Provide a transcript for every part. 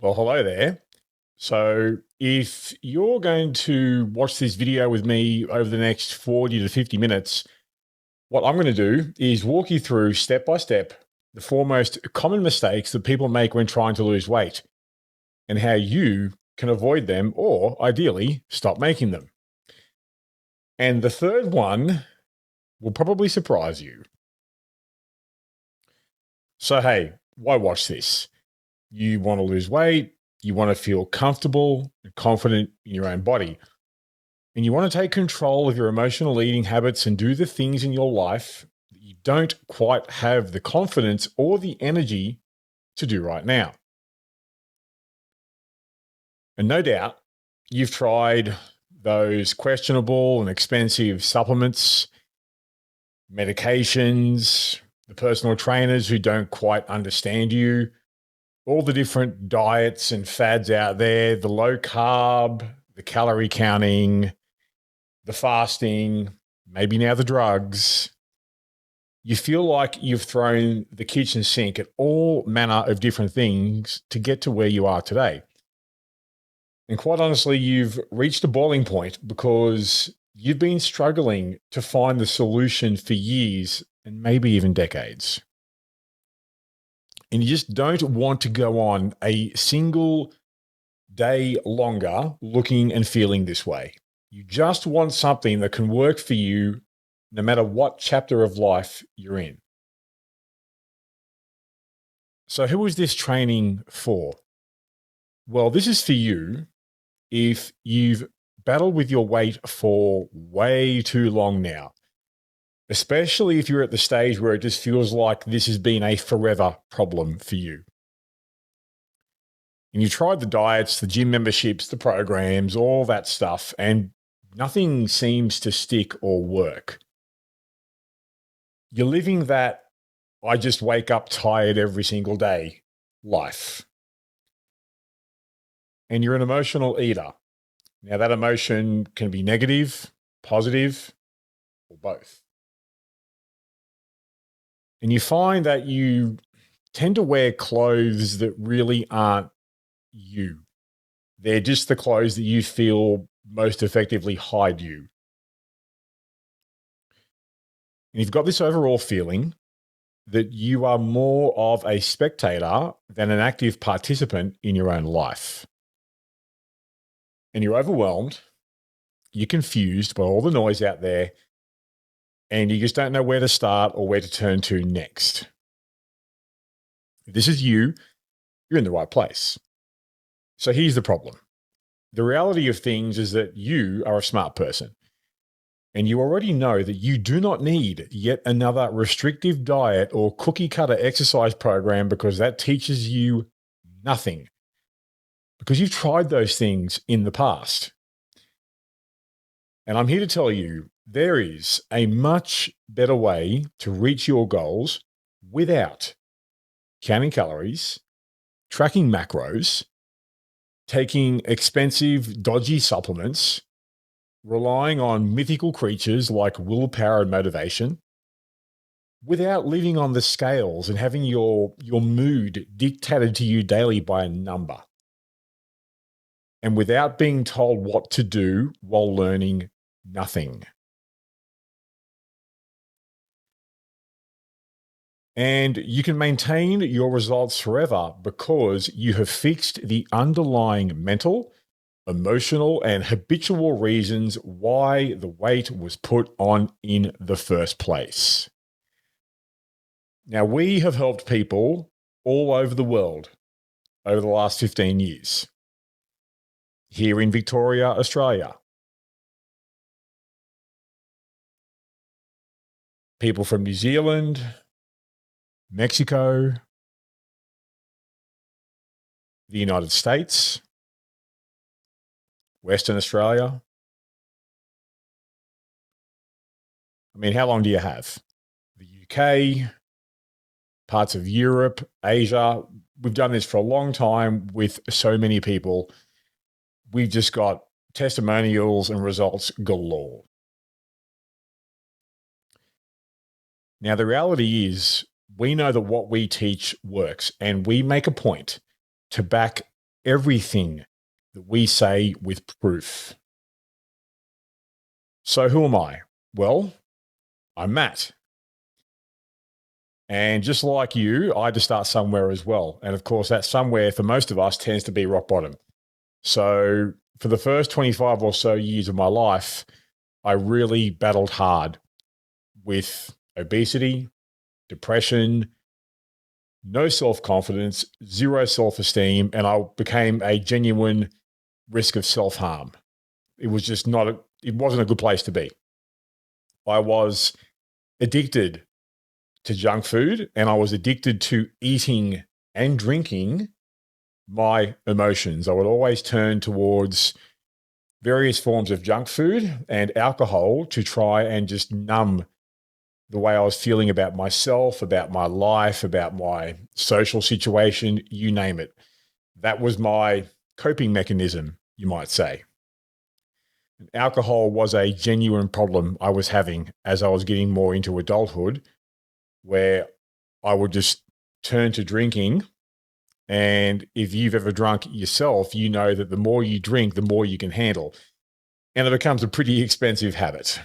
Well, hello there. So, if you're going to watch this video with me over the next 40 to 50 minutes, what I'm going to do is walk you through step by step the four most common mistakes that people make when trying to lose weight and how you can avoid them or ideally stop making them. And the third one will probably surprise you. So, hey, why watch this? You want to lose weight, you want to feel comfortable and confident in your own body, and you want to take control of your emotional eating habits and do the things in your life that you don't quite have the confidence or the energy to do right now. And no doubt you've tried those questionable and expensive supplements, medications, the personal trainers who don't quite understand you, all the different diets and fads out there, the low carb, the calorie counting, the fasting, maybe now the drugs. You feel like you've thrown the kitchen sink at all manner of different things to get to where you are today. And quite honestly, you've reached a boiling point because you've been struggling to find the solution for years and maybe even decades. And you just don't want to go on a single day longer looking and feeling this way. You just want something that can work for you no matter what chapter of life you're in. So, who is this training for? Well, this is for you if you've battled with your weight for way too long now, especially if you're at the stage where it just feels like this has been a forever problem for you. And you tried the diets, the gym memberships, the programs, all that stuff, and nothing seems to stick or work. You're living that I just wake up tired every single day life. And you're an emotional eater. Now, that emotion can be negative, positive, or both. And you find that you tend to wear clothes that really aren't you. They're just the clothes that you feel most effectively hide you. And you've got this overall feeling that you are more of a spectator than an active participant in your own life. And you're overwhelmed, you're confused by all the noise out there, and you just don't know where to start or where to turn to next. If this is you, you're in the right place. So here's the problem. The reality of things is that you are a smart person. And you already know that you do not need yet another restrictive diet or cookie cutter exercise program because that teaches you nothing. Because you've tried those things in the past. And I'm here to tell you there is a much better way to reach your goals without counting calories, tracking macros, taking expensive, dodgy supplements, relying on mythical creatures like willpower and motivation, without living on the scales and having your mood dictated to you daily by a number, and without being told what to do while learning nothing. And you can maintain your results forever because you have fixed the underlying mental, emotional, and habitual reasons why the weight was put on in the first place. Now, we have helped people all over the world over the last 15 years. Here in Victoria, Australia. People from New Zealand, Mexico, the United States, Western Australia. I mean, how long do you have? The UK, parts of Europe, Asia. We've done this for a long time with so many people. We've just got testimonials and results galore. Now, the reality is we know that what we teach works, and we make a point to back everything that we say with proof. So who am I? Well, I'm Matt. And just like you, I had to start somewhere as well. And of course, that somewhere for most of us tends to be rock bottom. So for the first 25 or so years of my life, I really battled hard with obesity, depression, no self-confidence, zero self-esteem, and I became a genuine risk of self-harm. It was just it wasn't a good place to be. I was addicted to junk food, and I was addicted to eating and drinking my emotions. I would always turn towards various forms of junk food and alcohol to try and just numb the way I was feeling about myself, about my life, about my social situation, you name it. That was my coping mechanism, you might say. Alcohol was a genuine problem I was having as I was getting more into adulthood, where I would just turn to drinking. And if you've ever drunk yourself, you know that the more you drink, the more you can handle. And it becomes a pretty expensive habit.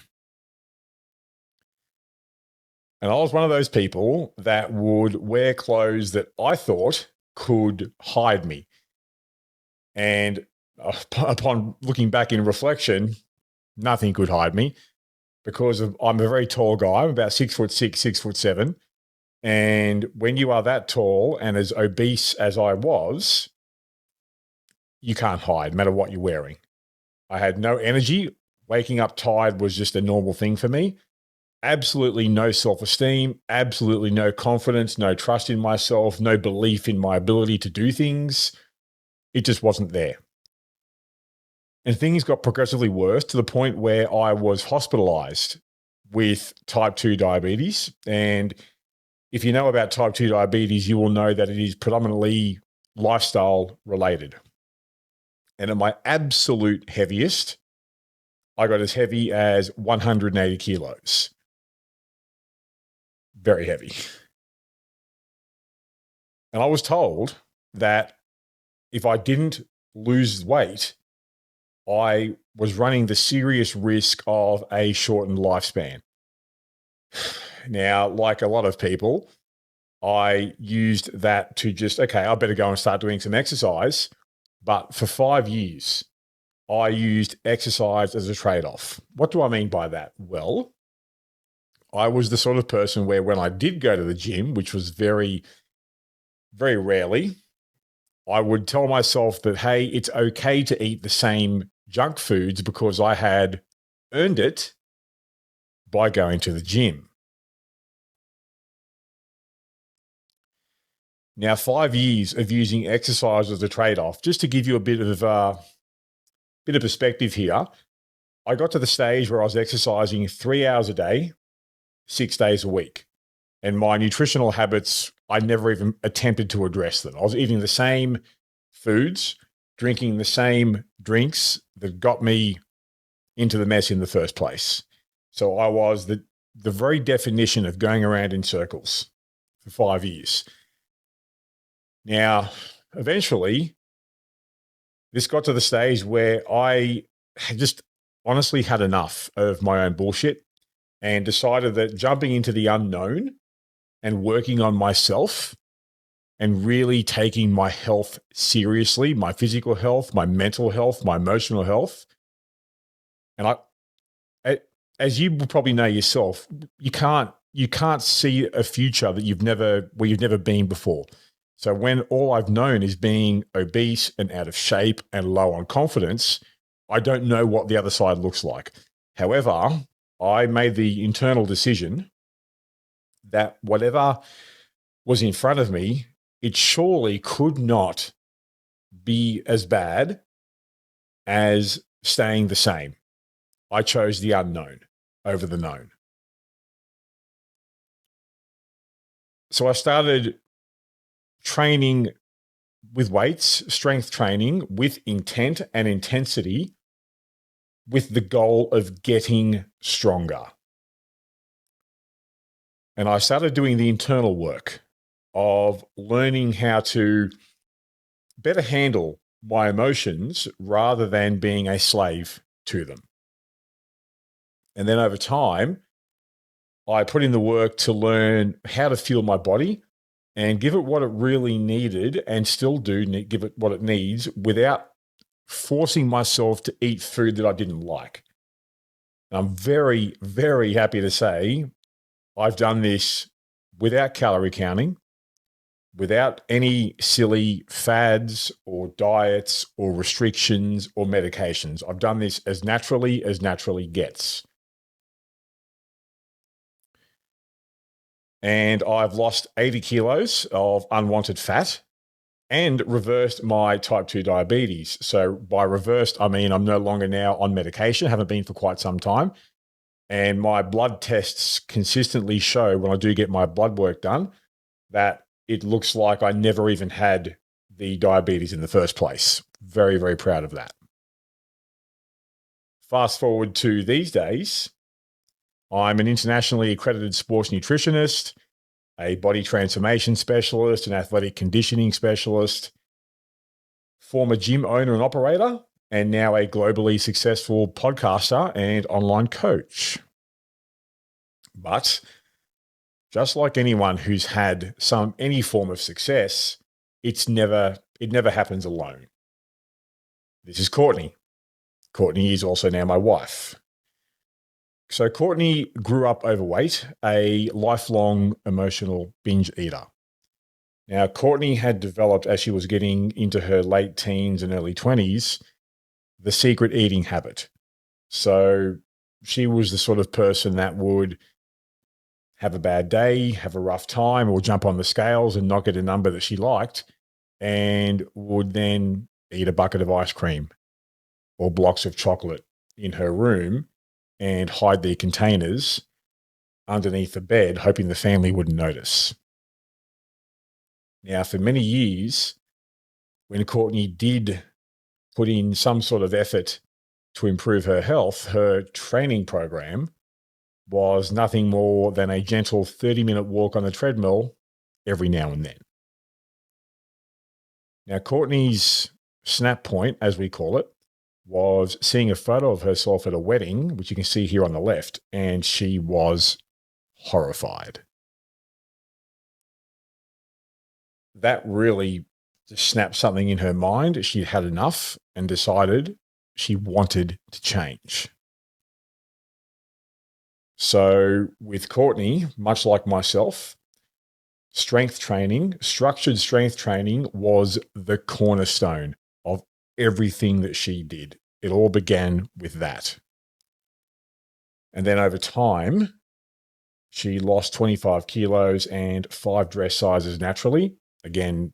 And I was one of those people that would wear clothes that I thought could hide me. And upon looking back in reflection, nothing could hide me because I'm a very tall guy. I'm about 6'6", 6'7". And when you are that tall and as obese as I was, you can't hide no matter what you're wearing. I had no energy. Waking up tired was just a normal thing for me. Absolutely no self-esteem, absolutely no confidence, no trust in myself, no belief in my ability to do things. It just wasn't there. And things got progressively worse to the point where I was hospitalized with type 2 diabetes. And if you know about type 2 diabetes, you will know that it is predominantly lifestyle related. And at my absolute heaviest, I got as heavy as 180 kilos. Very heavy. And I was told that if I didn't lose weight, I was running the serious risk of a shortened lifespan. Now, like a lot of people, I used that to just, okay, I better go and start doing some exercise. But for 5 years, I used exercise as a trade-off. What do I mean by that? Well, I was the sort of person where when I did go to the gym, which was very, very rarely, I would tell myself that, hey, it's okay to eat the same junk foods because I had earned it by going to the gym. Now, 5 years of using exercise as a trade-off, just to give you a bit of perspective here, I got to the stage where I was exercising 3 hours a day, 6 days a week. And my nutritional habits, I never even attempted to address them. I was eating the same foods, drinking the same drinks that got me into the mess in the first place. So I was the very definition of going around in circles for 5 years. Now, eventually, this got to the stage where I just honestly had enough of my own bullshit and decided that jumping into the unknown and working on myself and really taking my health seriously, my physical health, my mental health, my emotional health. And as you will probably know yourself, you can't see a future that you've never been before. So when all I've known is being obese and out of shape and low on confidence, I don't know what the other side looks like. However, I made the internal decision that whatever was in front of me, it surely could not be as bad as staying the same. I chose the unknown over the known. So I started training with weights, strength training with intent and intensity with the goal of getting stronger. And I started doing the internal work of learning how to better handle my emotions rather than being a slave to them. And then over time, I put in the work to learn how to fuel my body and give it what it really needed and still give it what it needs without forcing myself to eat food that I didn't like. And I'm very, very happy to say I've done this without calorie counting, without any silly fads or diets or restrictions or medications. I've done this as naturally gets. And I've lost 80 kilos of unwanted fat and reversed my type 2 diabetes. So by reversed, I mean I'm no longer now on medication, haven't been for quite some time. And my blood tests consistently show when I do get my blood work done that it looks like I never even had the diabetes in the first place. Very, very proud of that. Fast forward to these days, I'm an internationally accredited sports nutritionist, a body transformation specialist, an athletic conditioning specialist, former gym owner and operator, and now a globally successful podcaster and online coach. But just like anyone who's had any form of success, it never happens alone. This is Courtney. Courtney is also now my wife. So Courtney grew up overweight, a lifelong emotional binge eater. Now, Courtney had developed, as she was getting into her late teens and early 20s, the secret eating habit. So she was the sort of person that would have a bad day, have a rough time, or jump on the scales and not get a number that she liked, and would then eat a bucket of ice cream or blocks of chocolate in her room and hide the containers underneath the bed, hoping the family wouldn't notice. Now, for many years, when Courtney did put in some sort of effort to improve her health, her training program was nothing more than a gentle 30-minute walk on the treadmill every now and then. Now, Courtney's snap point, as we call it, was seeing a photo of herself at a wedding, which you can see here on the left, and she was horrified. That really just snapped something in her mind. She'd had enough and decided she wanted to change. So with Courtney, much like myself, structured strength training was the cornerstone of everything that she did. It all began with that. And then over time, she lost 25 kilos and 5 dress sizes naturally. Again,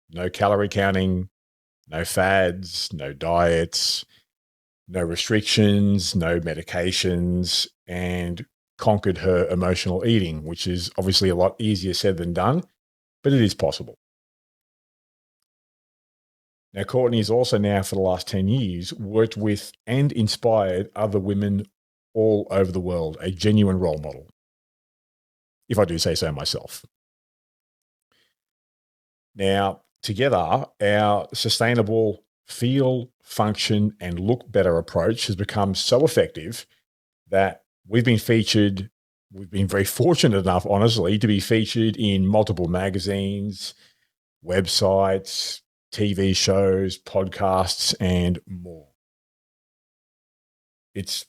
no calorie counting, no fads, no diets, no restrictions, no medications, and conquered her emotional eating, which is obviously a lot easier said than done, but it is possible. Now, Courtney has also now, for the last 10 years, worked with and inspired other women all over the world, a genuine role model, if I do say so myself. Now, together, our sustainable feel, function, and look better approach has become so effective that we've been very fortunate enough, honestly, to be featured in multiple magazines, websites, TV shows, podcasts, and more. It's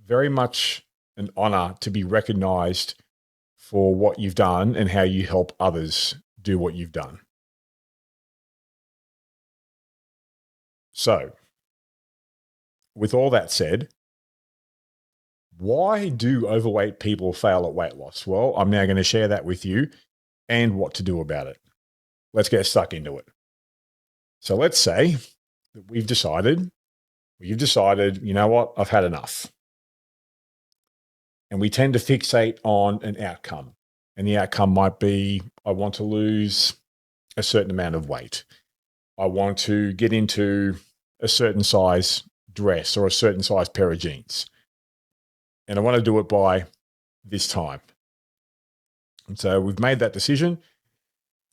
very much an honor to be recognized for what you've done and how you help others do what you've done. So, with all that said, why do overweight people fail at weight loss? Well, I'm now going to share that with you and what to do about it. Let's get stuck into it. So let's say that you've decided, you know what, I've had enough. And we tend to fixate on an outcome. And the outcome might be, I want to lose a certain amount of weight. I want to get into a certain size dress or a certain size pair of jeans. And I want to do it by this time. And so we've made that decision.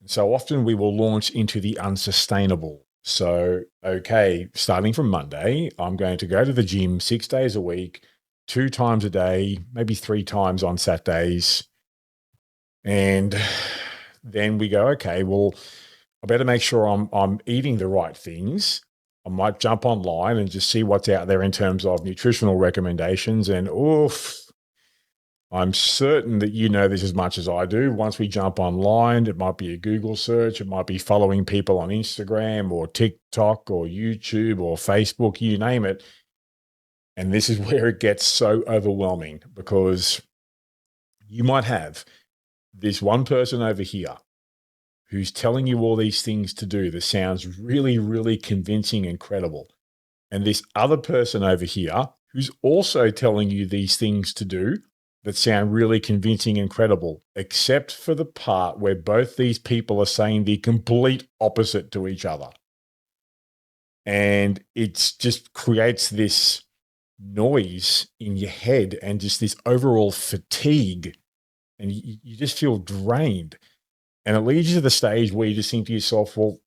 And so often we will launch into the unsustainable So, okay, starting from Monday, I'm going to go to the gym 6 days a week, 2 times a day, maybe 3 times on Saturdays. And then we go, okay, well, I better make sure I'm eating the right things. I might jump online and just see what's out there in terms of nutritional recommendations. And oof, I'm certain that you know this as much as I do. Once we jump online, it might be a Google search, it might be following people on Instagram or TikTok or YouTube or Facebook, you name it. And this is where it gets so overwhelming, because you might have this one person over here who's telling you all these things to do that sounds really, really convincing and credible. And this other person over here who's also telling you these things to do that sound really convincing and credible, except for the part where both these people are saying the complete opposite to each other. And it just creates this noise in your head and just this overall fatigue. And you just feel drained. And it leads you to the stage where you just think to yourself, well,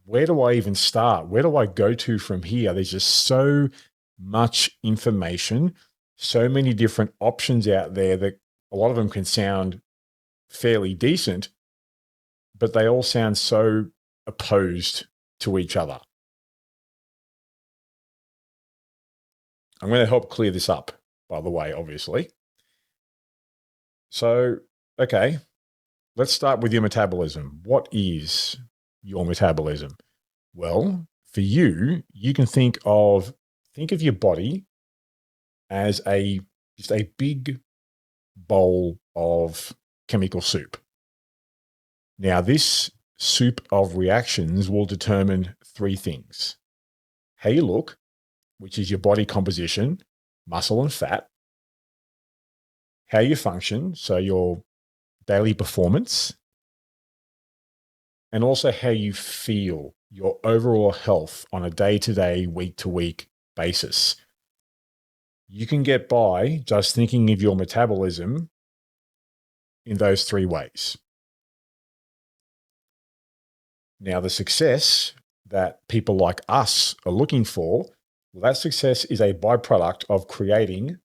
where do I even start? Where do I go to from here? There's just so much information, so many different options out there that a lot of them can sound fairly decent, but they all sound so opposed to each other. I'm going to help clear this up, by the way, obviously. So, okay, let's start with your metabolism. What is your metabolism? Well, for you, you can think of your body as just a big bowl of chemical soup. Now, this soup of reactions will determine 3 things: how you look, which is your body composition, muscle and fat; how you function, so your daily performance; and also how you feel, your overall health on a day-to-day, week-to-week basis. You can get by just thinking of your metabolism in those 3 ways. Now, the success that people like us are looking for, well, that success is a byproduct of creating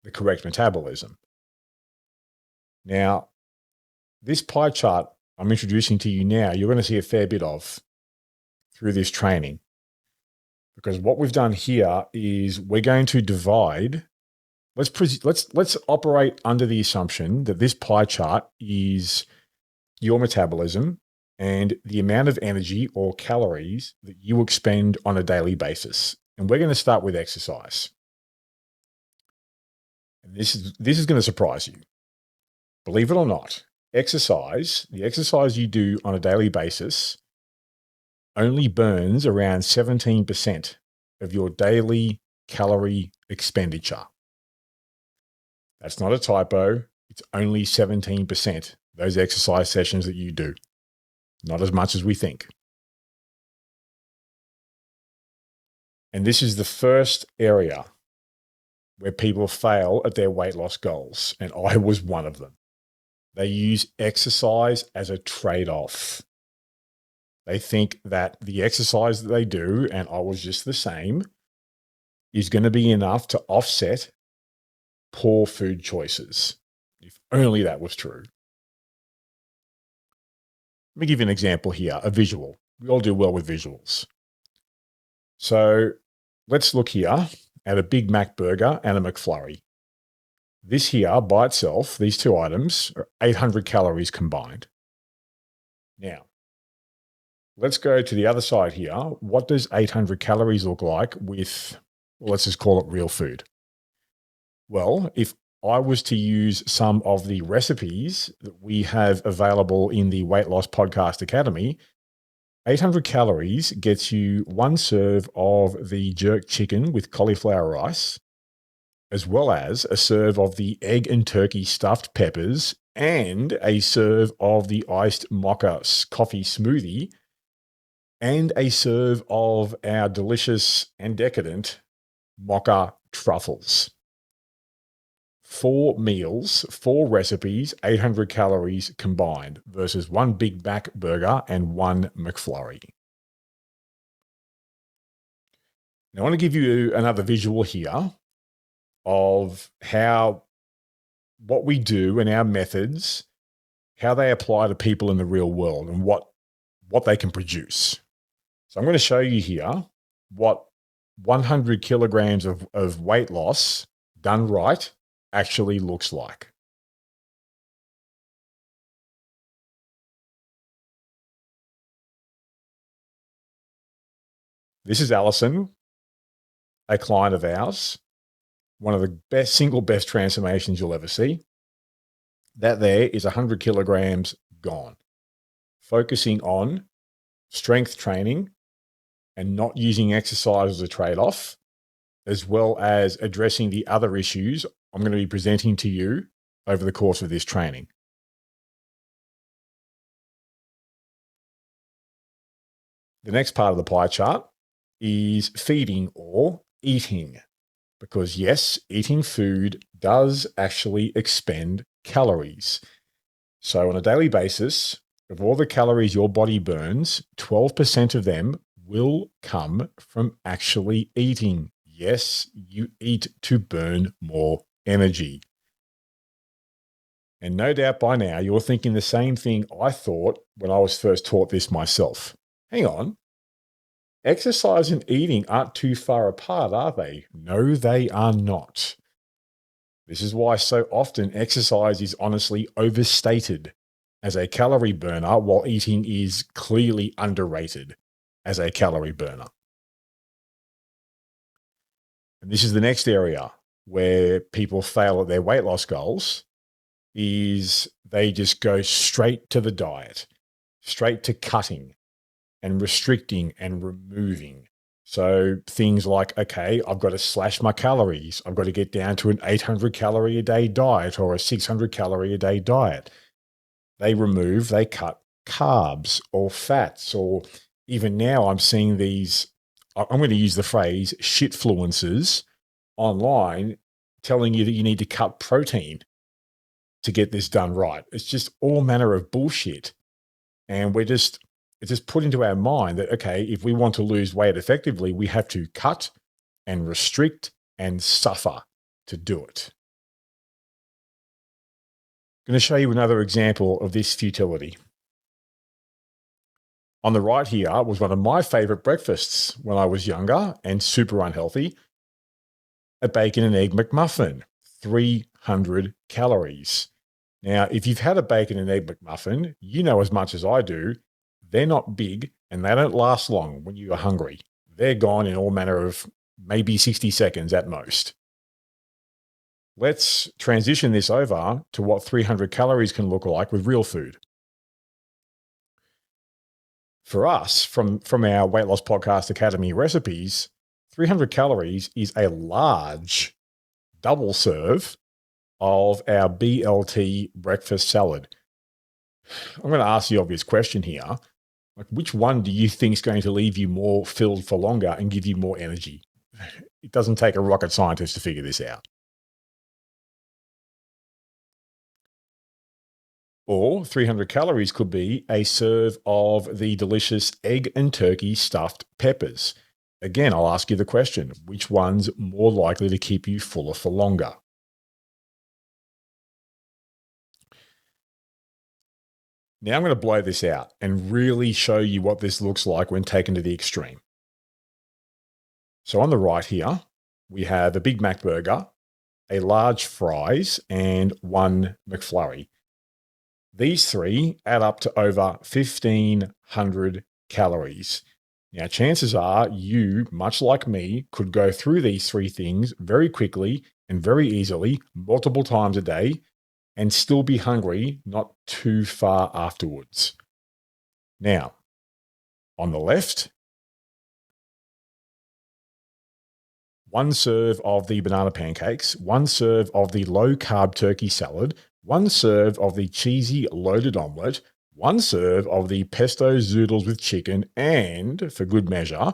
the correct metabolism. Now, this pie chart I'm introducing to you now, you're going to see a fair bit of through this training, because what we've done here is we're going to divide. Let's operate under the assumption that this pie chart is your metabolism and the amount of energy or calories that you expend on a daily basis. And we're going to start with exercise. And this is going to surprise you. Believe it or not, the exercise you do on a daily basis only burns around 17% of your daily calorie expenditure. That's not a typo. It's only 17%, those exercise sessions that you do. Not as much as we think. And this is the first area where people fail at their weight loss goals. And I was one of them. They use exercise as a trade-off. They think that the exercise that they do, and I was just the same, is going to be enough to offset poor food choices. If only that was true. Let me give you an example here, a visual. We all do well with visuals. So let's look here at a Big Mac burger and a McFlurry. This here by itself, these 2 items, are 800 calories combined. Now, let's go to the other side here. What does 800 calories look like with, well, let's just call it real food? Well, if I was to use some of the recipes that we have available in the Weight Loss Podcast Academy, 800 calories gets you 1 serve of the jerk chicken with cauliflower rice, as well as a serve of the egg and turkey stuffed peppers and a serve of the iced mocha coffee smoothie and a serve of our delicious and decadent mocha truffles. 4 meals, 4 recipes, 800 calories combined versus 1 Big Mac burger and 1 McFlurry. Now, I want to give you another visual here of what we do and our methods, how they apply to people in the real world and what they can produce. So I'm going to show you here what 100 kilograms of weight loss done right actually looks like. This is Alison, a client of ours, one of the single best transformations you'll ever see. That there is 100 kilograms gone. Focusing on strength training and not using exercise as a trade-off, as well as addressing the other issues I'm going to be presenting to you over the course of this training. The next part of the pie chart is feeding or eating, because yes, eating food does actually expend calories. So on a daily basis, of all the calories your body burns, 12% of them will come from actually eating. Yes, you eat to burn more energy. And no doubt by now, you're thinking the same thing I thought when I was first taught this myself. Hang on. Exercise and eating aren't too far apart, are they? No, they are not. This is why so often exercise is honestly overstated as a calorie burner, while eating is clearly underrated as a calorie burner. And this is the next area where people fail at their weight loss goals, is they just go straight to the diet, straight to cutting and restricting and removing. So things like, okay, I've got to slash my calories. I've got to get down to an 800 calorie a day diet or a 600 calorie a day diet. They cut carbs or fats, or even now I'm seeing these, I'm going to use the phrase shitfluencers online telling you that you need to cut protein to get this done right. It's just all manner of bullshit. And it's just put into our mind that, okay, if we want to lose weight effectively, we have to cut and restrict and suffer to do it. I'm going to show you another example of this futility. On the right here was one of my favorite breakfasts when I was younger and super unhealthy, a bacon and egg McMuffin, 300 calories. Now, if you've had a bacon and egg McMuffin, you know as much as I do, they're not big and they don't last long when you are hungry. They're gone in all manner of maybe 60 seconds at most. Let's transition this over to what 300 calories can look like with real food. For us, from our Weight Loss Podcast Academy recipes, 300 calories is a large double serve of our BLT breakfast salad. I'm going to ask the obvious question here. Like, which one do you think is going to leave you more filled for longer and give you more energy? It doesn't take a rocket scientist to figure this out. Or 300 calories could be a serve of the delicious egg and turkey stuffed peppers. Again, I'll ask you the question, which one's more likely to keep you fuller for longer? Now I'm going to blow this out and really show you what this looks like when taken to the extreme. So on the right here, we have a Big Mac burger, a large fries, and one McFlurry. These three add up to over 1,500 calories. Now, chances are you, much like me, could go through these three things very quickly and very easily, multiple times a day, and still be hungry not too far afterwards. Now, on the left, one serve of the banana pancakes, one serve of the low-carb turkey salad, one serve of the cheesy loaded omelette, one serve of the pesto zoodles with chicken, and, for good measure,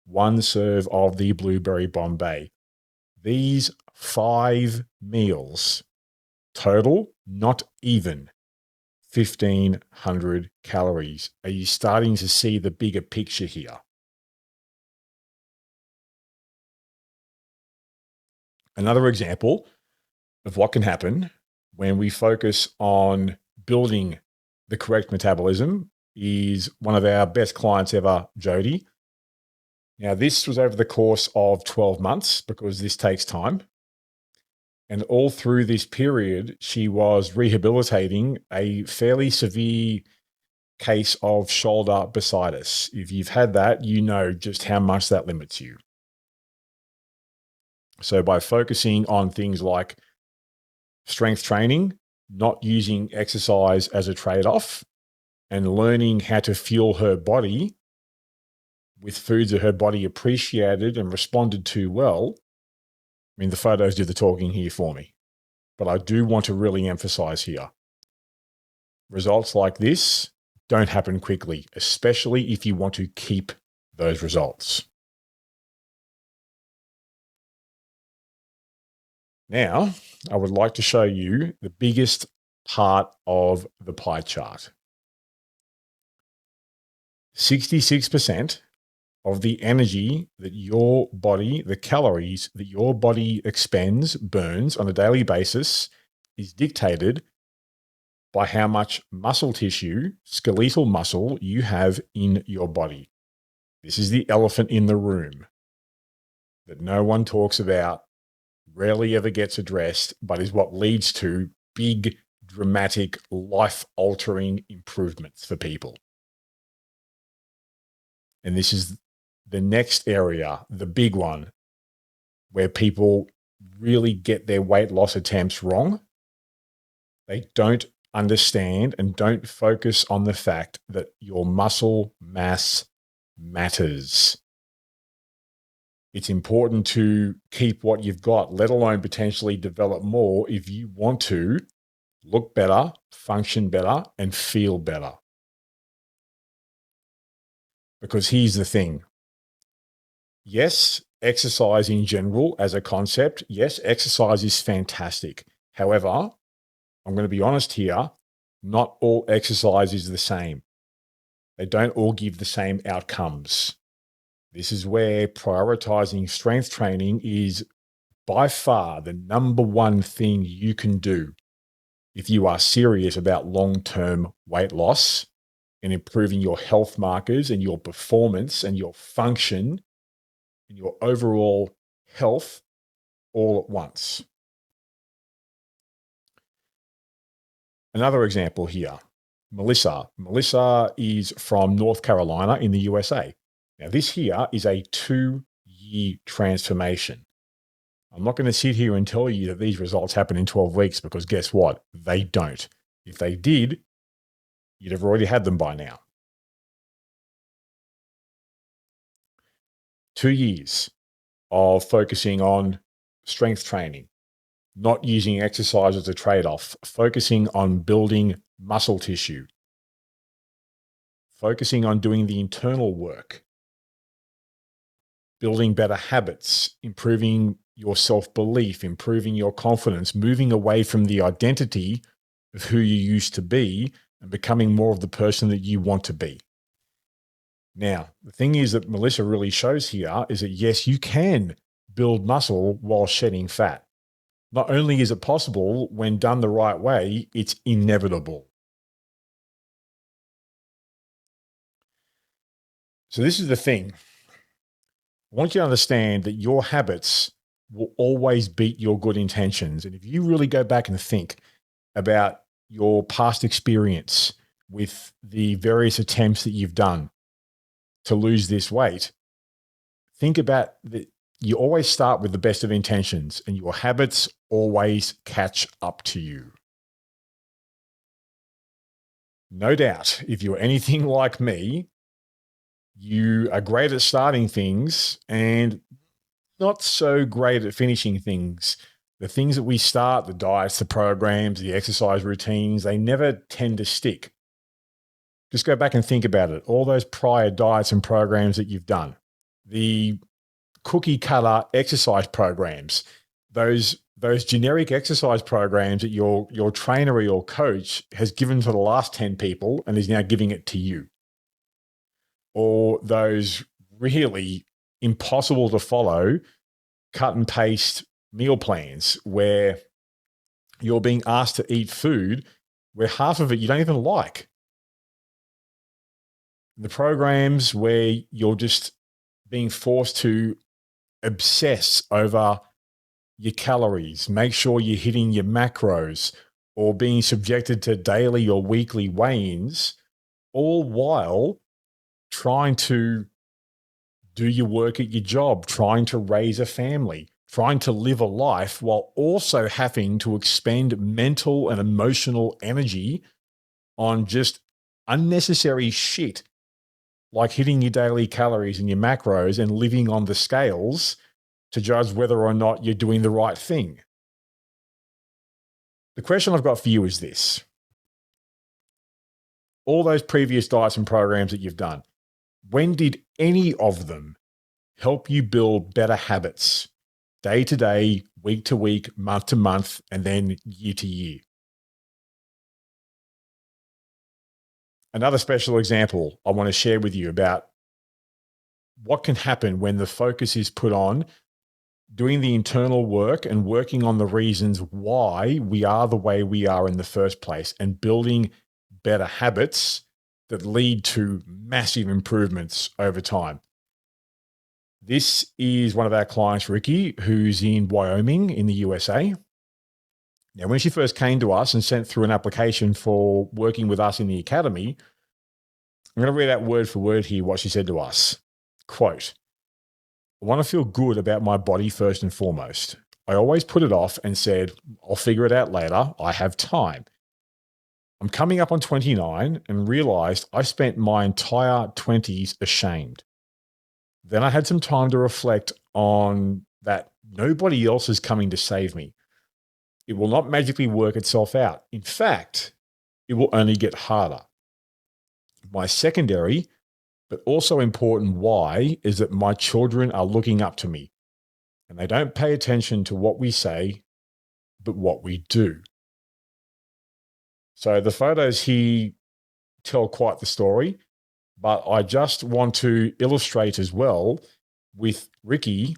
one serve of the blueberry Bombay. These 5 meals total, not even 1,500 calories. Are you starting to see the bigger picture here? Another example of what can happen when we focus on building the correct metabolism is one of our best clients ever, Jody. Now, this was over the course of 12 months because this takes time. And all through this period, she was rehabilitating a fairly severe case of shoulder bursitis. If you've had that, you know just how much that limits you. So by focusing on things like strength training, not using exercise as a trade-off, and learning how to fuel her body with foods that her body appreciated and responded to well. I mean, the photos do the talking here for me. But I do want to really emphasize here, results like this don't happen quickly, especially if you want to keep those results. Now, I would like to show you the biggest part of the pie chart. 66% of the energy that your body, the calories that your body expends, burns on a daily basis is dictated by how much muscle tissue, skeletal muscle you have in your body. This is the elephant in the room that no one talks about, rarely ever gets addressed, but is what leads to big, dramatic, life-altering improvements for people. And this is the next area, the big one, where people really get their weight loss attempts wrong. They don't understand and don't focus on the fact that your muscle mass matters. It's important to keep what you've got, let alone potentially develop more if you want to look better, function better, and feel better. Because here's the thing. Yes, exercise in general as a concept, yes, exercise is fantastic. However, I'm going to be honest here, not all exercise is the same. They don't all give the same outcomes. This is where prioritizing strength training is by far the number one thing you can do if you are serious about long-term weight loss and improving your health markers and your performance and your function and your overall health all at once. Another example here, Melissa. Melissa is from North Carolina in the USA. Now, this here is a 2-year transformation. I'm not going to sit here and tell you that these results happen in 12 weeks because guess what? They don't. If they did, you'd have already had them by now. 2 years of focusing on strength training, not using exercise as a trade-off, focusing on building muscle tissue, focusing on doing the internal work, building better habits, improving your self-belief, improving your confidence, moving away from the identity of who you used to be and becoming more of the person that you want to be. Now, the thing is that Melissa really shows here is that yes, you can build muscle while shedding fat. Not only is it possible, when done the right way, it's inevitable. So this is the thing. I want you to understand that your habits will always beat your good intentions. And if you really go back and think about your past experience with the various attempts that you've done to lose this weight, think about that. You always start with the best of intentions and your habits always catch up to you. No doubt, if you're anything like me, you are great at starting things and not so great at finishing things. The things that we start, the diets, the programs, the exercise routines, they never tend to stick. Just go back and think about it. All those prior diets and programs that you've done, the cookie cutter exercise programs, those generic exercise programs that your trainer or your coach has given to the last 10 people and is now giving it to you. Or those really impossible to follow cut and paste meal plans where you're being asked to eat food where half of it you don't even like. The programs where you're just being forced to obsess over your calories, make sure you're hitting your macros, or being subjected to daily or weekly weigh-ins, all while trying to do your work at your job, trying to raise a family, trying to live a life while also having to expend mental and emotional energy on just unnecessary shit like hitting your daily calories and your macros and living on the scales to judge whether or not you're doing the right thing. The question I've got for you is this. All those previous diets and programs that you've done, when did any of them help you build better habits day to day, week to week, month to month, and then year to year? Another special example I want to share with you about what can happen when the focus is put on doing the internal work and working on the reasons why we are the way we are in the first place and building better habits that lead to massive improvements over time. This is one of our clients, Ricky, who's in Wyoming in the USA. Now, when she first came to us and sent through an application for working with us in the academy, I'm going to read out word for word here what she said to us. Quote, I want to feel good about my body first and foremost. I always put it off and said, I'll figure it out later. I have time. I'm coming up on 29 and realized I spent my entire 20s ashamed. Then I had some time to reflect on that nobody else is coming to save me. It will not magically work itself out. In fact, it will only get harder. My secondary, but also important why is that my children are looking up to me and they don't pay attention to what we say, but what we do. So the photos here tell quite the story, but I just want to illustrate as well with Ricky,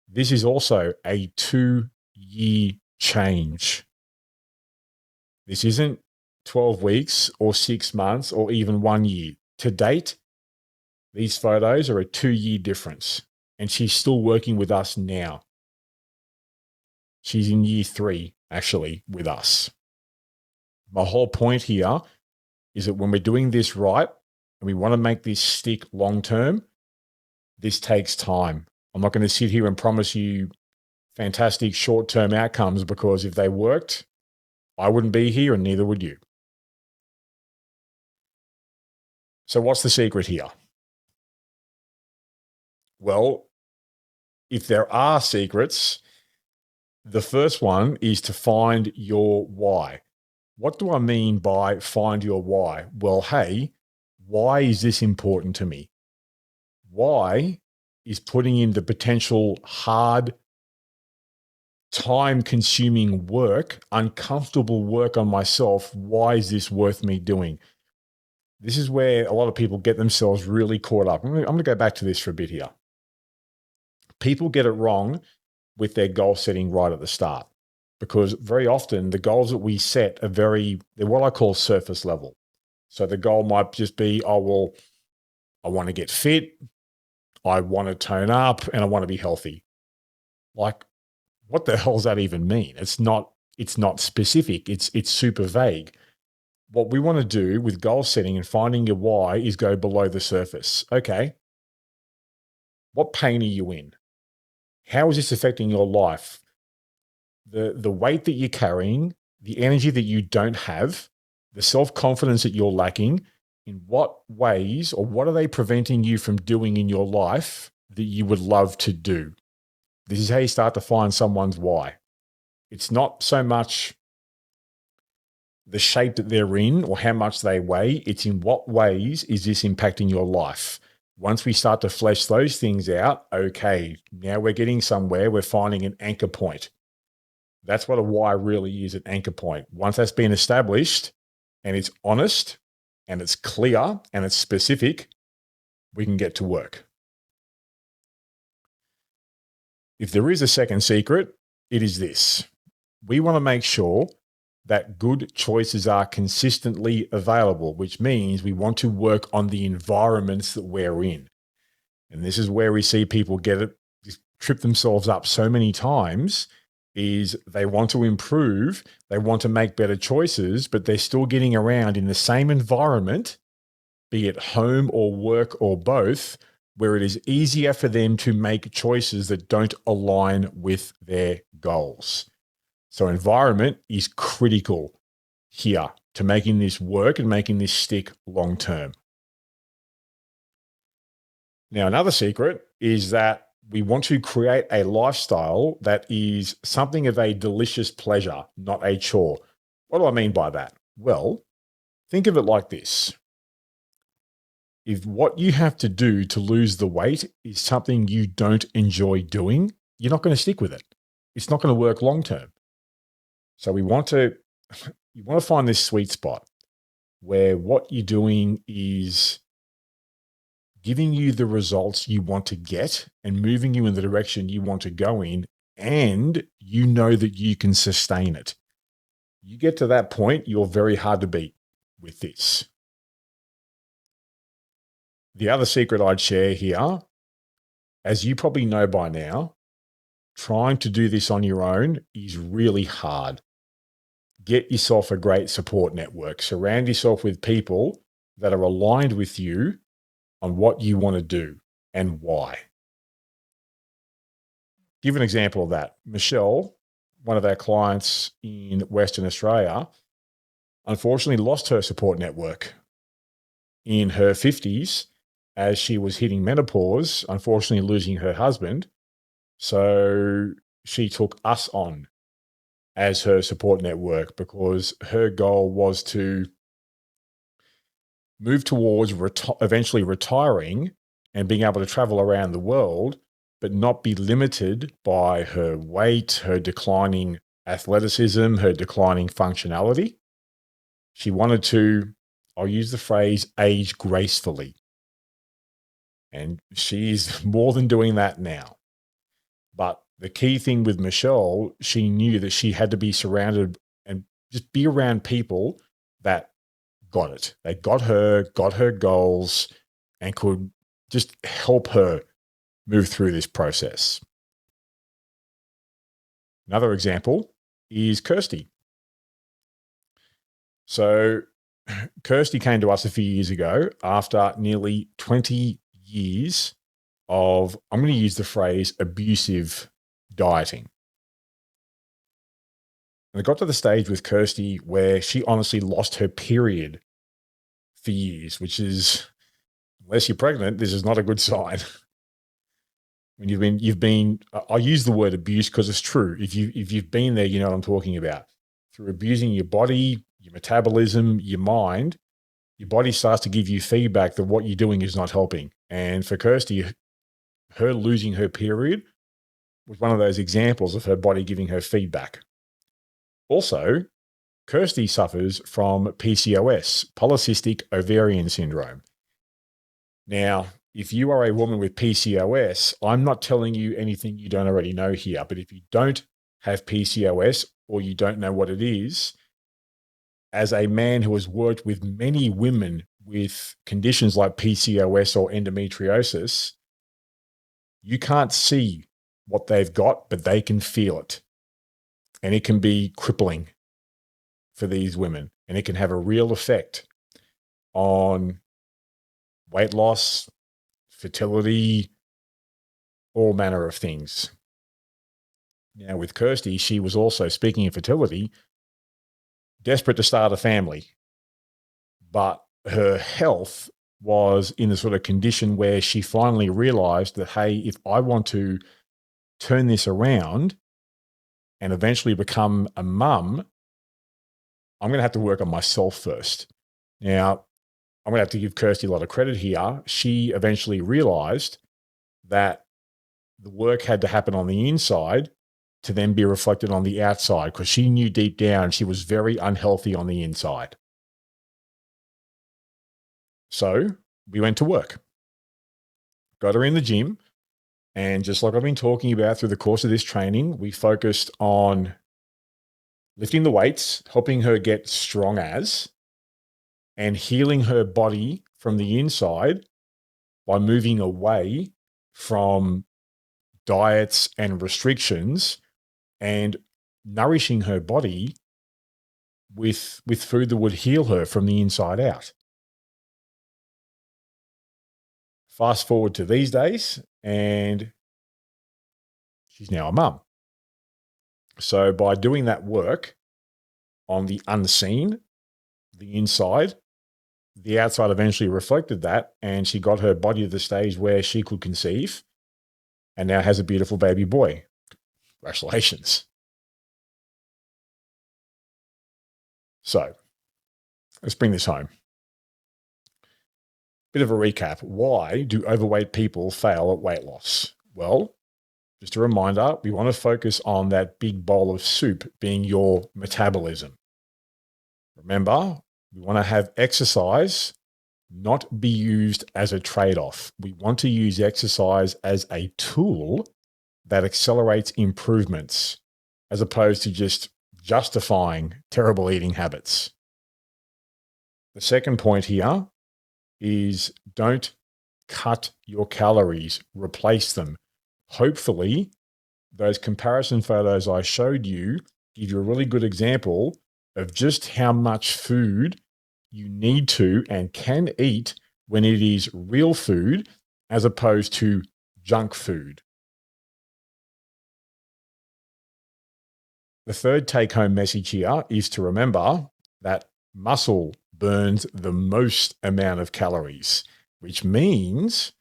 this is also a 2-year change. This isn't 12 weeks or 6 months or even 1 year. To date, these photos are a 2-year difference, and she's still working with us now. She's in year 3, actually, with us. My whole point here is that when we're doing this right and we want to make this stick long term, this takes time. I'm not going to sit here and promise you fantastic short-term outcomes because if they worked, I wouldn't be here and neither would you. So what's the secret here? Well, if there are secrets, the first one is to find your why. What do I mean by find your why? Well, hey, why is this important to me? Why is putting in the potential hard, time-consuming work, uncomfortable work on myself, why is this worth me doing? This is where a lot of people get themselves really caught up. I'm going to go back to this for a bit here. People get it wrong with their goal setting right at the start because very often the goals that we set are they're what I call surface level. So the goal might just be, oh, well, I want to get fit, I want to tone up, and I want to be healthy. Like, what the hell does that even mean? It's not specific. It's super vague. What we want to do with goal setting and finding your why is go below the surface. Okay. What pain are you in? How is this affecting your life? The weight that you're carrying, the energy that you don't have, the self-confidence that you're lacking, in what ways or what are they preventing you from doing in your life that you would love to do? This is how you start to find someone's why. It's not so much the shape that they're in or how much they weigh. It's in what ways is this impacting your life? Once we start to flesh those things out, okay, now we're getting somewhere. We're finding an anchor point. That's what a why really is, an anchor point. Once that's been established and it's honest and it's clear and it's specific, we can get to work. If there is a second secret, It is this. We want to make sure that good choices are consistently available, which means we want to work on the environments that we're in. And this is where we see people trip themselves up so many times, is they want to improve, they want to make better choices, but they're still getting around in the same environment, be it home or work or both, where it is easier for them to make choices that don't align with their goals. So environment is critical here to making this work and making this stick long term. Now, another secret is that we want to create a lifestyle that is something of a delicious pleasure, not a chore. What do I mean by that? Well, think of it like this. If what you have to do to lose the weight is something you don't enjoy doing, you're not going to stick with it. It's not going to work long term. So you want to find this sweet spot where what you're doing is giving you the results you want to get and moving you in the direction you want to go in, and you know that you can sustain it. You get to that point, you're very hard to beat with this. The other secret I'd share here, as you probably know by now, trying to do this on your own is really hard. Get yourself a great support network. Surround yourself with people that are aligned with you on what you want to do and why. Give an example of that. Michelle, one of our clients in Western Australia, unfortunately lost her support network in her 50s as she was hitting menopause, unfortunately losing her husband. So she took us on as her support network because her goal was to move towards eventually retiring and being able to travel around the world, but not be limited by her weight, her declining athleticism, her declining functionality. She wanted to, I'll use the phrase, age gracefully. And she's more than doing that now. But the key thing with Michelle, she knew that she had to be surrounded and just be around people that got it. They got her goals, and could just help her move through this process. Another example is Kirsty. So Kirsty came to us a few years ago after nearly 20 years of, I'm going to use the phrase, abusive dieting. And it got to the stage with Kirsty where she honestly lost her period for years, which is, unless you're pregnant, this is not a good sign. When you've been, I use the word abuse because it's true. If you've been there, you know what I'm talking about. Through abusing your body, your metabolism, your mind, your body starts to give you feedback that what you're doing is not helping. And for Kirsty, her losing her period was one of those examples of her body giving her feedback. Also, Kirsty suffers from PCOS, polycystic ovarian syndrome. Now, if you are a woman with PCOS, I'm not telling you anything you don't already know here, but if you don't have PCOS or you don't know what it is, as a man who has worked with many women with conditions like PCOS or endometriosis, you can't see what they've got, but they can feel it. And it can be crippling for these women, and it can have a real effect on weight loss, fertility, all manner of things. Now, with Kirsty, she was also, speaking of fertility, desperate to start a family, but her health was in the sort of condition where she finally realized that, hey, if I want to turn this around and eventually become a mum, I'm going to have to work on myself first. Now, I'm going to have to give Kirsty a lot of credit here. She eventually realized that the work had to happen on the inside to then be reflected on the outside, because she knew deep down she was very unhealthy on the inside. So we went to work, got her in the gym, And just like I've been talking about through the course of this training, we focused on lifting the weights, helping her get strong and healing her body from the inside by moving away from diets and restrictions and nourishing her body with food that would heal her from the inside out. Fast forward to these days, and she's now a mum. So by doing that work on the unseen, the inside, the outside eventually reflected that, and she got her body to the stage where she could conceive and now has a beautiful baby boy. Congratulations. So let's bring this home. Bit of a recap. Why do overweight people fail at weight loss? Well, just a reminder, we want to focus on that big bowl of soup being your metabolism. Remember, we want to have exercise not be used as a trade-off. We want to use exercise as a tool that accelerates improvements as opposed to just justifying terrible eating habits. The second point here is don't cut your calories, replace them. Hopefully, those comparison photos I showed you give you a really good example of just how much food you need to and can eat when it is real food as opposed to junk food. The third take-home message here is to remember that muscle burns the most amount of calories, which means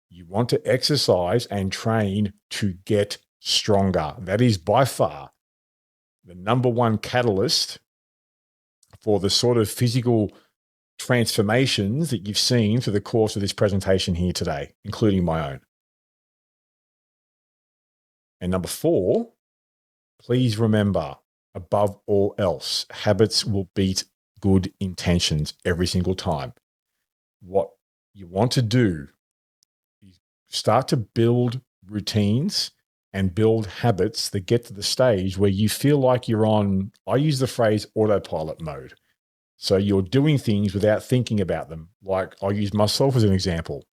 you want to exercise and train to get stronger. That is by far the number one catalyst for the sort of physical transformations that you've seen through the course of this presentation here today, including my own. And number 4, please remember, above all else, habits will beat good intentions every single time. What you want to do is start to build routines and build habits that get to the stage where you feel like you're on, I use the phrase autopilot mode. So you're doing things without thinking about them. Like I'll use myself as an example.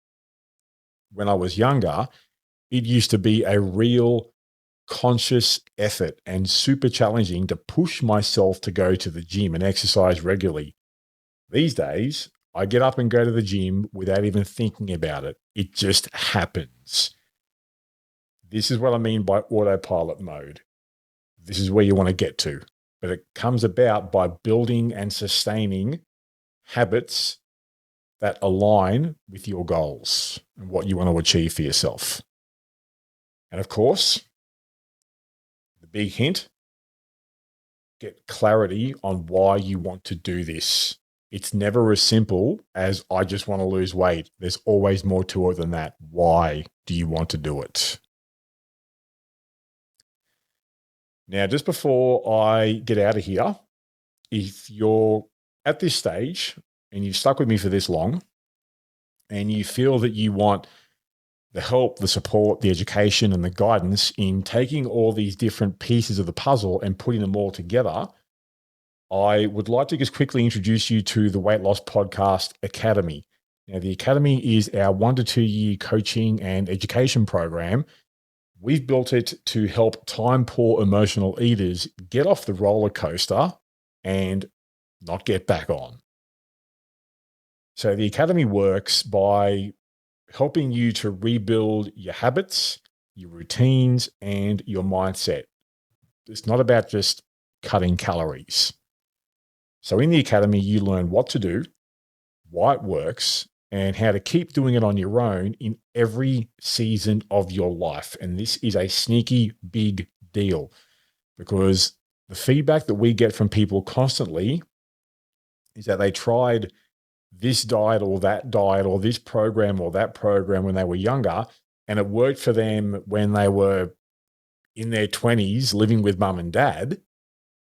When I was younger, it used to be a real conscious effort and super challenging to push myself to go to the gym and exercise regularly. These days, I get up and go to the gym without even thinking about it. It just happens. This is what I mean by autopilot mode. This is where you want to get to. But it comes about by building and sustaining habits that align with your goals and what you want to achieve for yourself. And of course, the big hint, get clarity on why you want to do this. It's never as simple as I just want to lose weight. There's always more to it than that. Why do you want to do it? Now, just before I get out of here, if you're at this stage and you've stuck with me for this long and you feel that you want the help, the support, the education, and the guidance in taking all these different pieces of the puzzle and putting them all together, I would like to just quickly introduce you to the Weight Loss Podcast Academy. Now, the Academy is our 1 to 2 year coaching and education program. We've built it to help time-poor emotional eaters get off the roller coaster and not get back on. So the Academy works by helping you to rebuild your habits, your routines, and your mindset. It's not about just cutting calories. So in the Academy, you learn what to do, why it works, and how to keep doing it on your own in every season of your life. And this is a sneaky big deal because the feedback that we get from people constantly is that they tried this diet or this program or that program when they were younger, and it worked for them when they were in their 20s living with mum and dad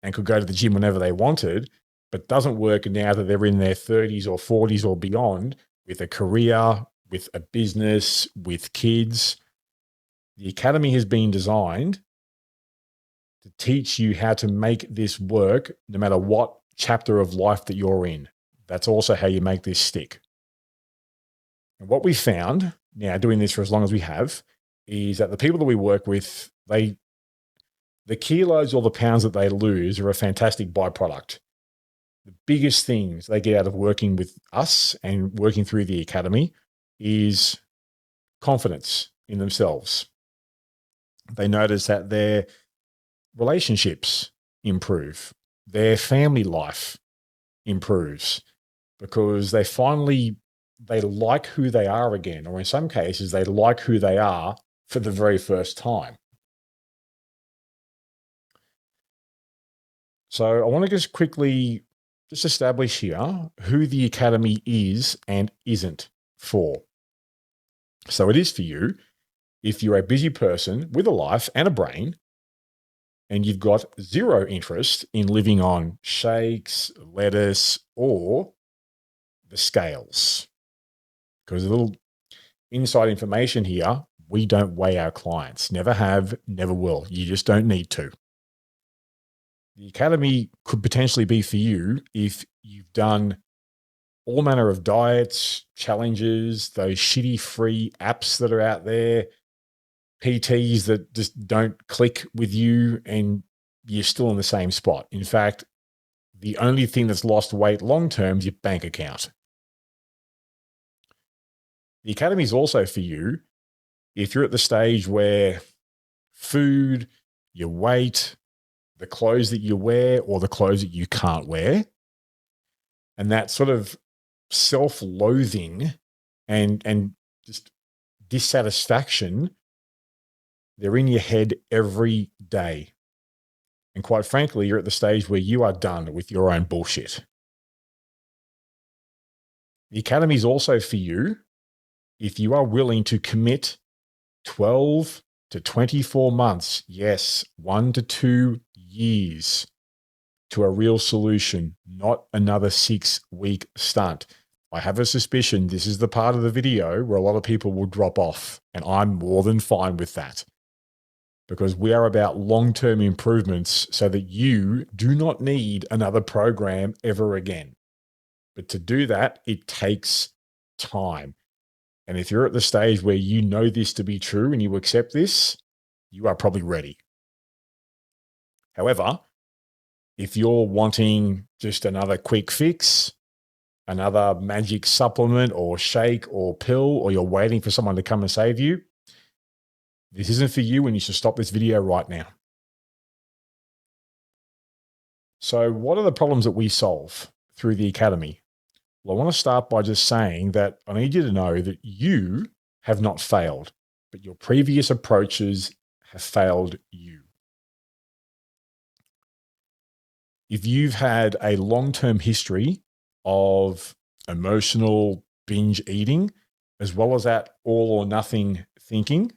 and could go to the gym whenever they wanted, but doesn't work now that they're in their 30s or 40s or beyond with a career, with a business, with kids. The Academy has been designed to teach you how to make this work no matter what chapter of life that you're in. That's also how you make this stick. And what we found, now doing this for as long as we have, is that the people that we work with, the kilos or the pounds that they lose are a fantastic byproduct. The biggest things they get out of working with us and working through the Academy is confidence in themselves. They notice that their relationships improve, their family life improves, because they like who they are again, or in some cases, they like who they are for the very first time. So I want to just quickly establish here who the Academy is and isn't for. So it is for you if you're a busy person with a life and a brain, and you've got zero interest in living on shakes, lettuce, or the scales. Because a little inside information here, we don't weigh our clients. Never have, never will. You just don't need to. The Academy could potentially be for you if you've done all manner of diets, challenges, those shitty free apps that are out there, PTs that just don't click with you, and you're still in the same spot. In fact, the only thing that's lost weight long-term is your bank account. The Academy is also for you if you're at the stage where food, your weight, the clothes that you wear or the clothes that you can't wear, and that sort of self-loathing and just dissatisfaction, they're in your head every day. And quite frankly, you're at the stage where you are done with your own bullshit. The Academy is also for you if you are willing to commit 12 to 24 months, yes, 1 to 2 years to a real solution, not another 6-week stunt. I have a suspicion this is the part of the video where a lot of people will drop off, and I'm more than fine with that, because we are about long-term improvements so that you do not need another program ever again. But to do that, it takes time. And if you're at the stage where you know this to be true and you accept this, you are probably ready. However, if you're wanting just another quick fix, another magic supplement or shake or pill, or you're waiting for someone to come and save you, this isn't for you and you should stop this video right now. So what are the problems that we solve through the Academy? Well, I want to start by just saying that I need you to know that you have not failed, but your previous approaches have failed you. If you've had a long-term history of emotional binge eating, as well as that all or nothing thinking,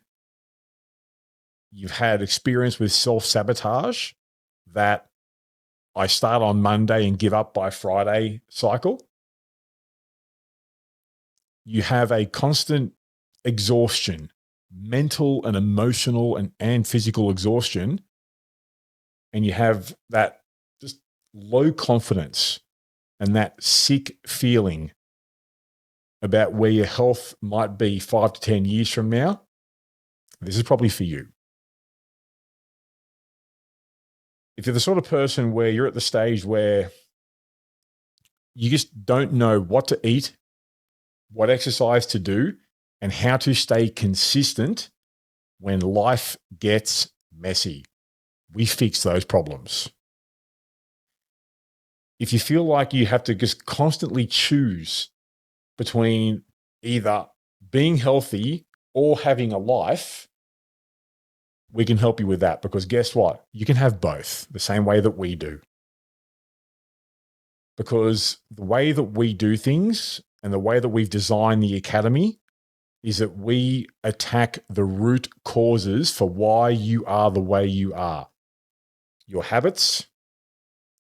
you've had experience with self-sabotage, that I start on Monday and give up by Friday cycle, you have a constant exhaustion, mental and emotional and physical exhaustion, and you have that just low confidence and that sick feeling about where your health might be 5 to 10 years from now, this is probably for you. If you're the sort of person where you're at the stage where you just don't know what to eat, what exercise to do, and how to stay consistent when life gets messy, we fix those problems. If you feel like you have to just constantly choose between either being healthy or having a life, we can help you with that, because guess what? You can have both the same way that we do. Because the way that we do things and the way that we've designed the Academy is that we attack the root causes for why you are the way you are. Your habits,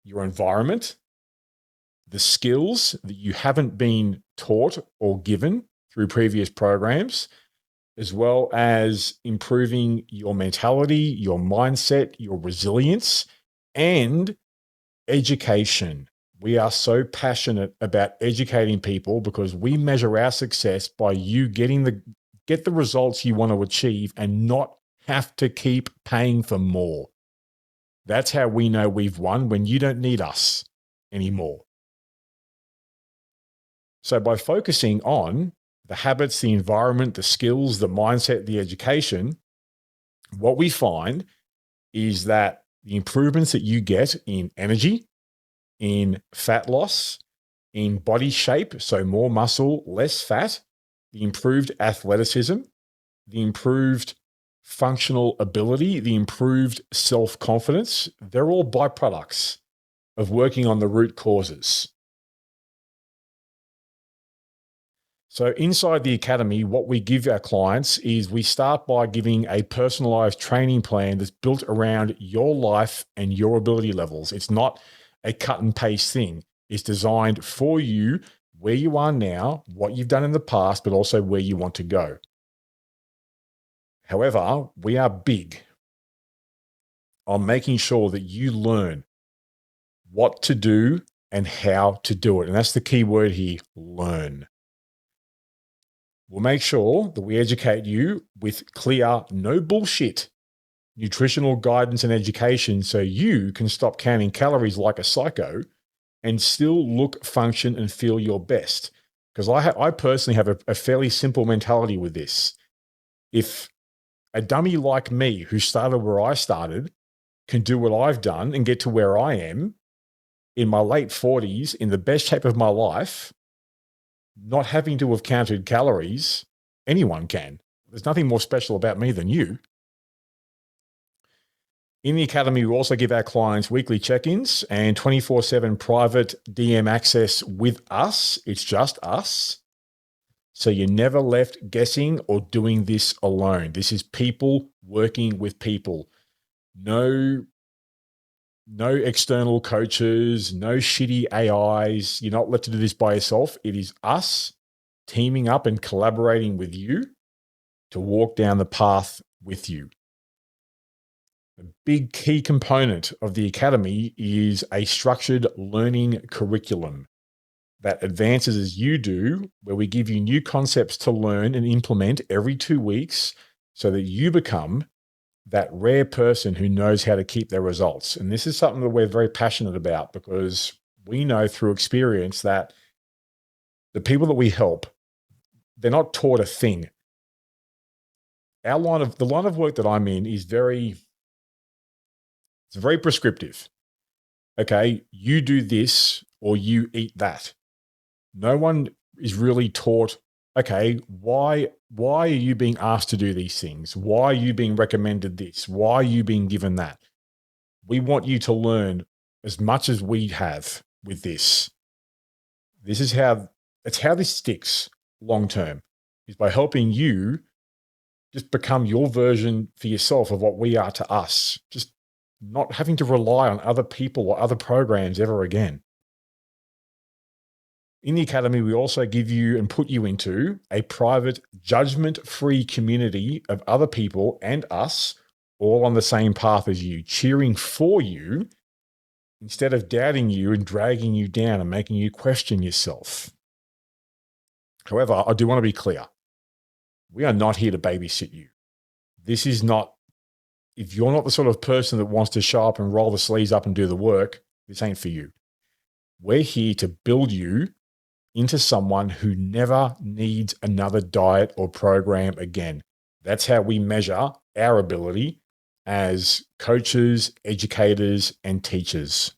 your environment, the skills that you haven't been taught or given through previous programs, as well as improving your mentality, your mindset, your resilience, and education. We are so passionate about educating people because we measure our success by you get the results you want to achieve and not have to keep paying for more. That's how we know we've won, when you don't need us anymore. So by focusing on the habits, the environment, the skills, the mindset, the education, what we find is that the improvements that you get in energy, in fat loss, in body shape, so more muscle, less fat, the improved athleticism, the improved functional ability, the improved self-confidence, they're all byproducts of working on the root causes. So inside the academy, what we give our clients is we start by giving a personalized training plan that's built around your life and your ability levels. It's not a cut and paste thing. It's designed for you, where you are now, what you've done in the past, but also where you want to go. However, we are big on making sure that you learn what to do and how to do it. And that's the key word here, learn. We'll make sure that we educate you with clear, no bullshit nutritional guidance and education so you can stop counting calories like a psycho and still look, function, and feel your best. Because I personally have a fairly simple mentality with this. If a dummy like me who started where I started can do what I've done and get to where I am in my late 40s, in the best shape of my life, not having to have counted calories, anyone can. There's nothing more special about me than you. In the academy, we also give our clients weekly check-ins and 24/7 private DM access with us. It's just us. So you're never left guessing or doing this alone. This is people working with people. No external coaches, no shitty AIs. You're not left to do this by yourself. It is us teaming up and collaborating with you to walk down the path with you. A big key component of the academy is a structured learning curriculum that advances as you do, where we give you new concepts to learn and implement every 2 weeks so that you become that rare person who knows how to keep their results. And this is something that we're very passionate about because we know through experience that the people that we help, they're not taught a thing. The line of work that I'm in is very prescriptive. Okay, you do this or you eat that. No one is really taught, okay, why are you being asked to do these things? Why are you being recommended this? Why are you being given that? We want you to learn as much as we have with this. It's how this sticks long term, is by helping you just become your version for yourself of what we are to us. Just not having to rely on other people or other programs ever again. In the academy, we also give you and put you into a private, judgment-free community of other people and us, all on the same path as you, cheering for you instead of doubting you and dragging you down and making you question yourself. However, I do want to be clear. We are not here to babysit you. This is not, if you're not the sort of person that wants to show up and roll the sleeves up and do the work, this ain't for you. We're here to build you into someone who never needs another diet or program again. That's how we measure our ability as coaches, educators, and teachers.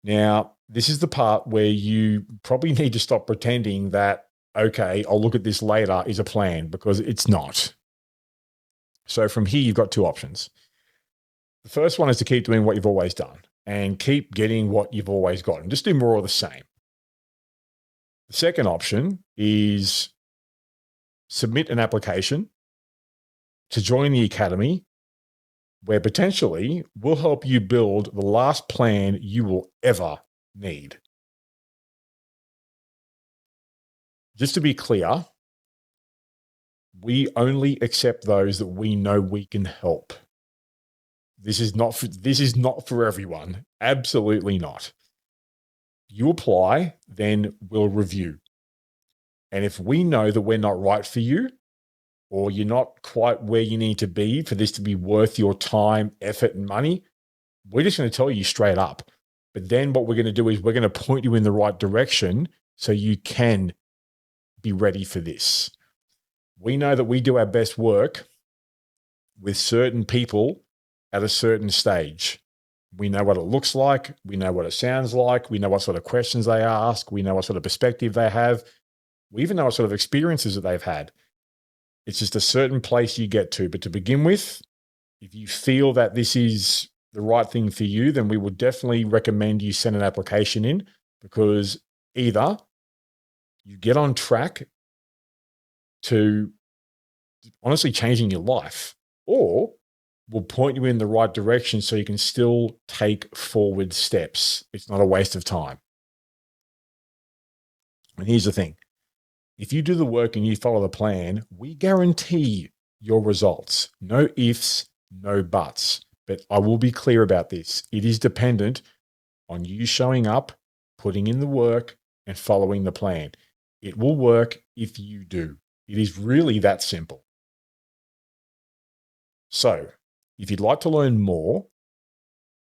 Now, this is the part where you probably need to stop pretending that, okay, I'll look at this later is a plan, because it's not. So from here, you've got two options. The first one is to keep doing what you've always done and keep getting what you've always gotten. Just do more of the same. The second option is submit an application to join the academy, where potentially we'll help you build the last plan you will ever need. Just to be clear, We only accept those that we know we can help. This is not for everyone. Absolutely not. You apply, then we'll review. And if we know that we're not right for you, or you're not quite where you need to be for this to be worth your time, effort, and money, we're just going to tell you straight up. But then what we're going to do is we're going to point you in the right direction so you can be ready for this. We know that we do our best work with certain people at a certain stage. We know what it looks like. We know what it sounds like. We know what sort of questions they ask. We know what sort of perspective they have. We even know what sort of experiences that they've had. It's just a certain place you get to. But to begin with, if you feel that this is the right thing for you, then we would definitely recommend you send an application in, because either you get on track to honestly changing your life, or we'll point you in the right direction so you can still take forward steps. It's not a waste of time. And here's the thing. If you do the work and you follow the plan, we guarantee your results. No ifs, no buts. But I will be clear about this. It is dependent on you showing up, putting in the work, and following the plan. It will work if you do. It is really that simple. So, if you'd like to learn more,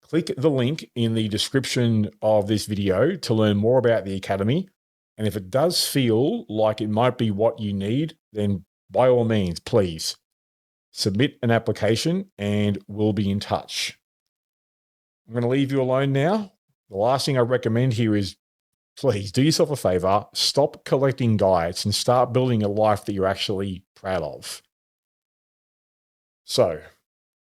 click the link in the description of this video to learn more about the Academy. And if it does feel like it might be what you need, then by all means, please submit an application and we'll be in touch. I'm going to leave you alone now. The last thing I recommend here is, please do yourself a favor, stop collecting diets and start building a life that you're actually proud of. So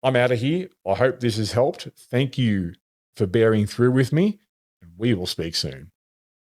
I'm out of here. I hope this has helped. Thank you for bearing through with me, and we will speak soon.